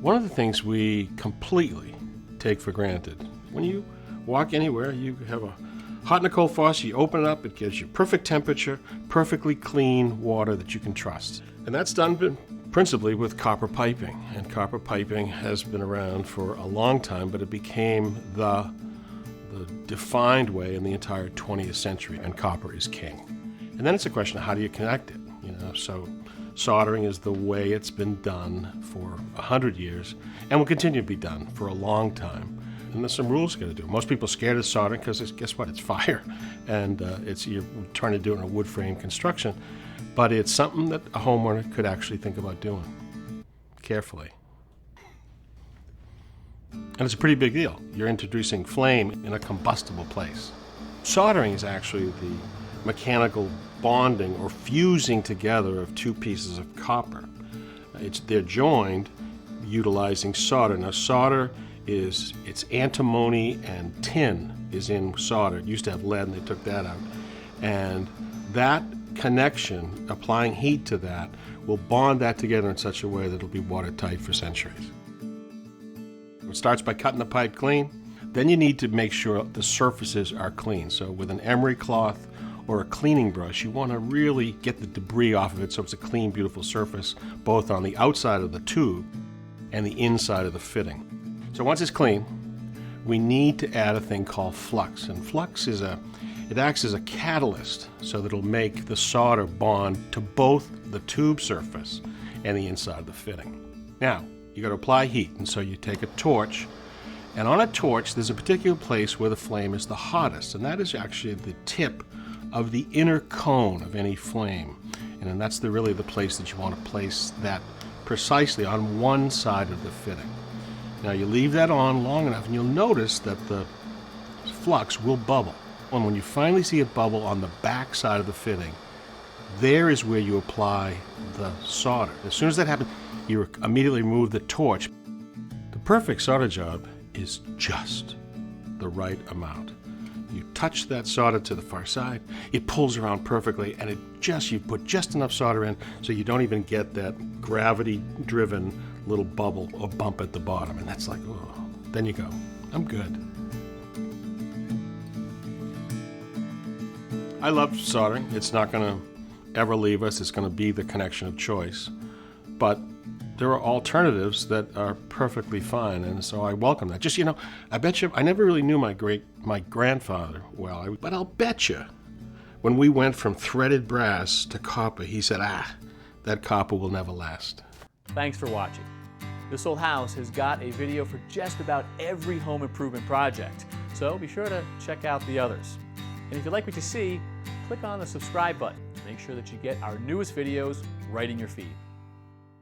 One of the things we completely take for granted, when you walk anywhere, you have a hot and a cold faucet, you open it up, it gives you perfect temperature, perfectly clean water that you can trust. And that's done principally with copper piping. And copper piping has been around for a long time, but it became the defined way in the entire 20th century, and copper is king. And then it's a question of how do you connect it? So soldering is the way it's been done for 100 years and will continue to be done for a long time. And there's some rules you got to do. Most people are scared of soldering because guess what? It's fire, and you're trying to do it in a wood frame construction. But it's something that a homeowner could actually think about doing carefully. And it's a pretty big deal. You're introducing flame in a combustible place. Soldering is actually the mechanical bonding or fusing together of two pieces of copper. They're joined utilizing solder. Now solder it's antimony and tin is in solder. It used to have lead and they took that out. And that connection, applying heat to that, will bond that together in such a way that it'll be watertight for centuries. It starts by cutting the pipe clean. Then you need to make sure the surfaces are clean. So with an emery cloth or a cleaning brush, you want to really get the debris off of it so it's a clean, beautiful surface, both on the outside of the tube and the inside of the fitting. So once it's clean, we need to add a thing called flux. And flux it acts as a catalyst so that it'll make the solder bond to both the tube surface and the inside of the fitting. Now, you got to apply heat, and so you take a torch, and on a torch there's a particular place where the flame is the hottest, and that is actually the tip of the inner cone of any flame. And then that's really the place that you want to place that precisely on one side of the fitting. Now you leave that on long enough and you'll notice that the flux will bubble. And when you finally see it bubble on the back side of the fitting, there is where you apply the solder. As soon as that happens, you immediately remove the torch. The perfect solder job is just the right amount. You touch that solder to the far side, it pulls around perfectly, and you put just enough solder in so you don't even get that gravity-driven little bubble or bump at the bottom. And that's like, oh, then you go, I'm good. I love soldering. It's not going to ever leave us. It's going to be the connection of choice. But there are alternatives that are perfectly fine, and so I welcome that. Just, I bet you, I never really knew my grandfather well, but I'll bet you when we went from threaded brass to copper, he said, that copper will never last. Thanks for watching. This Old House has got a video for just about every home improvement project, so be sure to check out the others. And if you'd like what you see, click on the subscribe button to make sure that you get our newest videos right in your feed.